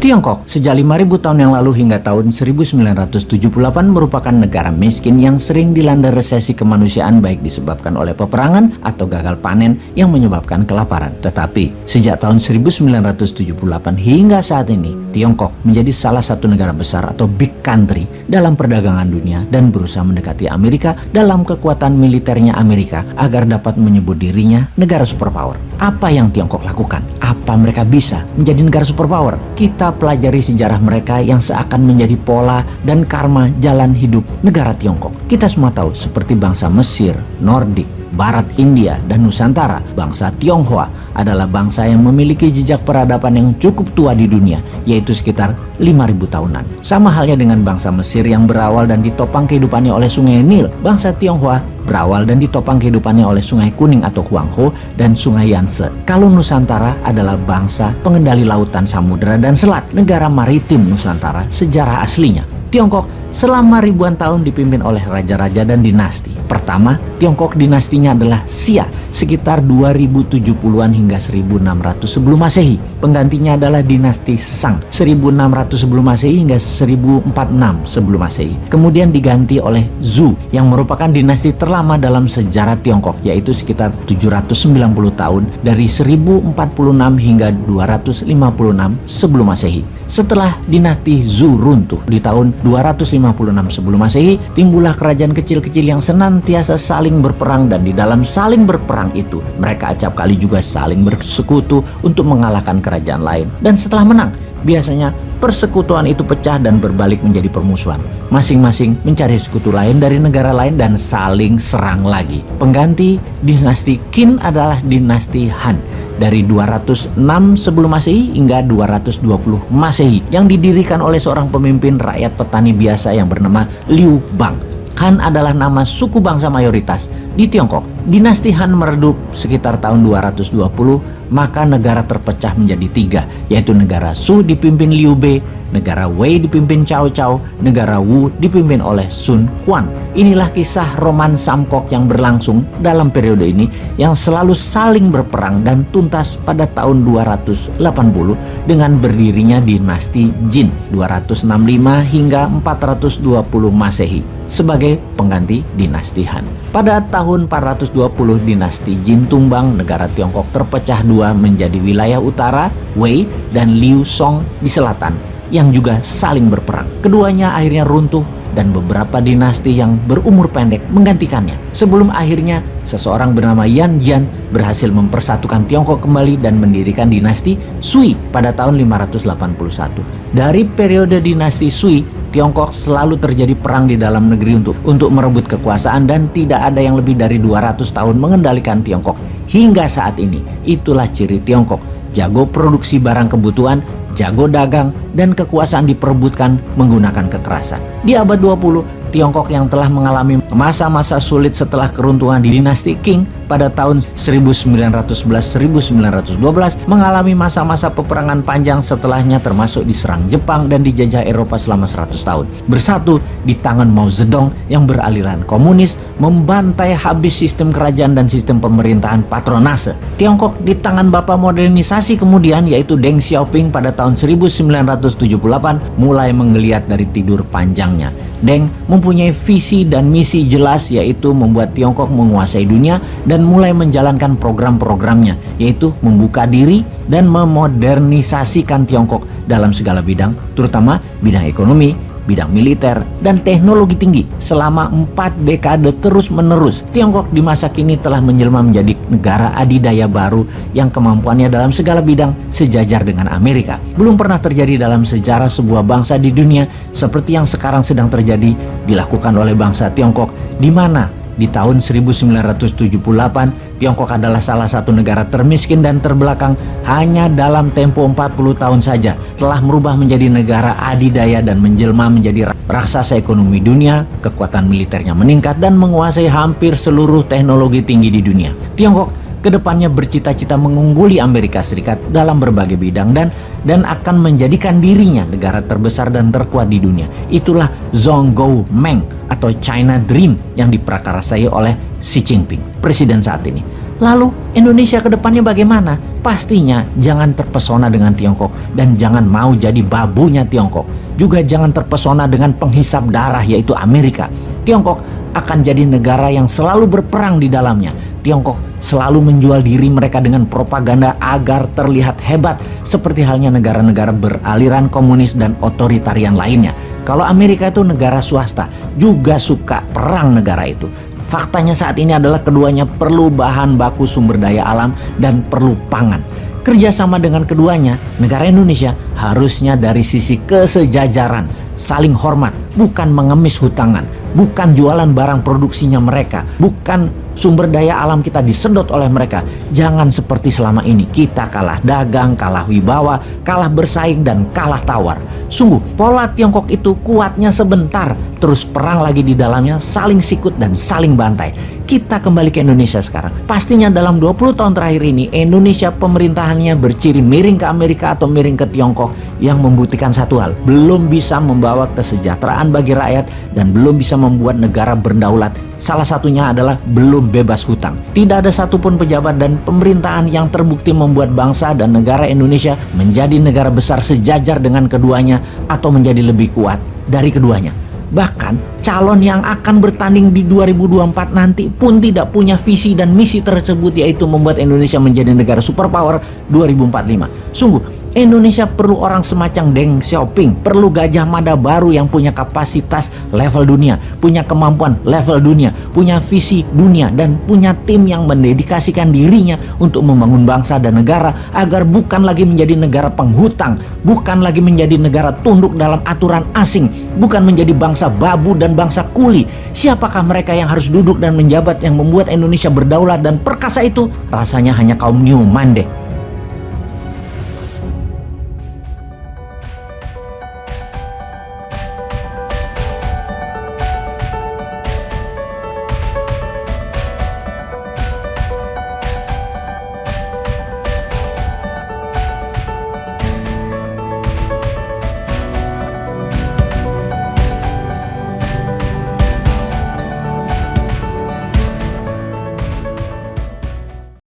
Tiongkok sejak 5.000 tahun yang lalu hingga tahun 1978 merupakan negara miskin yang sering dilanda resesi kemanusiaan baik disebabkan oleh peperangan atau gagal panen yang menyebabkan kelaparan. Tetapi sejak tahun 1978 hingga saat ini, Tiongkok menjadi salah satu negara besar atau big country dalam perdagangan dunia dan berusaha mendekati Amerika dalam kekuatan militernya Amerika agar dapat menyebut dirinya negara superpower. Apa yang Tiongkok lakukan? Apa mereka bisa menjadi negara superpower? Kita pelajari sejarah mereka yang seakan menjadi pola dan karma jalan hidup negara Tiongkok. Kita semua tahu seperti bangsa Mesir, Nordik, Barat India, dan Nusantara, bangsa Tionghoa adalah bangsa yang memiliki jejak peradaban yang cukup tua di dunia, yaitu sekitar 5.000 tahunan. Sama halnya dengan bangsa Mesir yang berawal dan ditopang kehidupannya oleh sungai Nil, bangsa Tionghoa berawal dan ditopang kehidupannya oleh sungai Kuning atau Huanghe dan sungai Yangtze. Kalau Nusantara adalah bangsa pengendali lautan, samudera, dan selat, negara maritim Nusantara sejarah aslinya. Tiongkok selama ribuan tahun dipimpin oleh raja-raja dan dinasti. Pertama, Tiongkok dinastinya adalah Xia sekitar 2070-an hingga 1600 sebelum Masehi. Penggantinya adalah dinasti Shang 1600 sebelum Masehi hingga 1046 sebelum Masehi. Kemudian diganti oleh Zhou yang merupakan dinasti terlama dalam sejarah Tiongkok, yaitu sekitar 790 tahun dari 1046 hingga 256 sebelum Masehi. Setelah dinasti Zhou runtuh di tahun 256 sebelum Masehi, timbullah kerajaan kecil-kecil yang senantiasa saling berperang, dan di dalam saling berperang itu mereka acap kali juga saling bersekutu untuk mengalahkan kerajaan lain. Dan setelah menang, biasanya persekutuan itu pecah dan berbalik menjadi permusuhan. Masing-masing mencari sekutu lain dari negara lain dan saling serang lagi. Pengganti dinasti Qin adalah dinasti Han dari 206 sebelum Masehi hingga 220 Masehi yang didirikan oleh seorang pemimpin rakyat petani biasa yang bernama Liu Bang. Han adalah nama suku bangsa mayoritas di Tiongkok. Dinasti Han meredup sekitar tahun 220, maka negara terpecah menjadi tiga, yaitu negara Su dipimpin Liu Bei, negara Wei dipimpin Cao Cao, negara Wu dipimpin oleh Sun Quan. Inilah kisah roman Samkok yang berlangsung dalam periode ini yang selalu saling berperang dan tuntas pada tahun 280 dengan berdirinya dinasti Jin 265 hingga 420 Masehi sebagai pengganti dinasti Han. Pada tahun 420 dinasti Jin tumbang, negara Tiongkok terpecah dua menjadi wilayah utara Wei dan Liu Song di selatan yang juga saling berperang. Keduanya akhirnya runtuh dan beberapa dinasti yang berumur pendek menggantikannya. Sebelum akhirnya seseorang bernama Yan Jian berhasil mempersatukan Tiongkok kembali dan mendirikan dinasti Sui pada tahun 581. Dari periode dinasti Sui, Tiongkok selalu terjadi perang di dalam negeri untuk merebut kekuasaan, dan tidak ada yang lebih dari 200 tahun mengendalikan Tiongkok hingga saat ini. Itulah ciri Tiongkok: jago produksi barang kebutuhan, jago dagang, dan kekuasaan diperebutkan menggunakan kekerasan. Di abad 20, Tiongkok yang telah mengalami masa-masa sulit setelah keruntuhan di dinasti Qing pada tahun 1911-1912 mengalami masa-masa peperangan panjang setelahnya, termasuk diserang Jepang dan dijajah Eropa selama 100 tahun. Bersatu di tangan Mao Zedong yang beraliran komunis, membantai habis sistem kerajaan dan sistem pemerintahan patronase. Tiongkok di tangan bapak modernisasi kemudian, yaitu Deng Xiaoping pada tahun 1978 mulai menggeliat dari tidur panjangnya. Deng mempunyai visi dan misi jelas, yaitu membuat Tiongkok menguasai dunia dan mulai menjalankan program-programnya, yaitu membuka diri dan memodernisasikan Tiongkok dalam segala bidang, terutama bidang ekonomi, bidang militer, dan teknologi tinggi. Selama 4 dekade terus-menerus, Tiongkok di masa kini telah menjelma menjadi negara adidaya baru yang kemampuannya dalam segala bidang sejajar dengan Amerika. Belum pernah terjadi dalam sejarah sebuah bangsa di dunia seperti yang sekarang sedang terjadi dilakukan oleh bangsa Tiongkok, di mana di tahun 1978 Tiongkok adalah salah satu negara termiskin dan terbelakang. Hanya dalam tempo 40 tahun saja telah merubah menjadi negara adidaya dan menjelma menjadi raksasa ekonomi dunia. Kekuatan militernya meningkat dan menguasai hampir seluruh teknologi tinggi di dunia. Tiongkok kedepannya bercita-cita mengungguli Amerika Serikat dalam berbagai bidang dan akan menjadikan dirinya negara terbesar dan terkuat di dunia. Itulah Zhongguo Meng atau China Dream yang diprakarasai oleh Xi Jinping, presiden saat ini. Lalu Indonesia ke depannya bagaimana? Pastinya jangan terpesona dengan Tiongkok dan jangan mau jadi babunya Tiongkok. Juga jangan terpesona dengan penghisap darah yaitu Amerika. Tiongkok akan jadi negara yang selalu berperang di dalamnya. Tiongkok selalu menjual diri mereka dengan propaganda agar terlihat hebat, seperti halnya negara-negara beraliran komunis dan otoritarian lainnya. Kalau Amerika itu negara swasta, juga suka perang negara itu. Faktanya saat ini adalah keduanya perlu bahan baku sumber daya alam dan perlu pangan. Kerjasama dengan keduanya, negara Indonesia harusnya dari sisi kesejajaran, saling hormat, bukan mengemis hutangan, bukan jualan barang produksinya mereka, bukan sumber daya alam kita disedot oleh mereka. Jangan seperti selama ini kita kalah dagang, kalah wibawa, kalah bersaing dan kalah tawar. Sungguh pola Tiongkok itu kuatnya sebentar, terus perang lagi di dalamnya, saling sikut dan saling bantai. Kita kembali ke Indonesia sekarang. Pastinya dalam 20 tahun terakhir ini Indonesia pemerintahannya berciri miring ke Amerika atau miring ke Tiongkok, yang membuktikan satu hal, belum bisa membawa kesejahteraan bagi rakyat dan belum bisa membuat negara berdaulat. Salah satunya adalah belum bebas hutang. Tidak ada satupun pejabat dan pemerintahan yang terbukti membuat bangsa dan negara Indonesia menjadi negara besar sejajar dengan keduanya atau menjadi lebih kuat dari keduanya. Bahkan calon yang akan bertanding di 2024 nanti pun tidak punya visi dan misi tersebut, yaitu membuat Indonesia menjadi negara superpower 2045. Sungguh Indonesia perlu orang semacam Deng Xiaoping, perlu Gajah Mada baru yang punya kapasitas level dunia, punya kemampuan level dunia, punya visi dunia, dan punya tim yang mendedikasikan dirinya untuk membangun bangsa dan negara agar bukan lagi menjadi negara penghutang, bukan lagi menjadi negara tunduk dalam aturan asing, bukan menjadi bangsa babu dan bangsa kuli. Siapakah mereka yang harus duduk dan menjabat yang membuat Indonesia berdaulat dan perkasa itu? Rasanya hanya kaum Newman deh.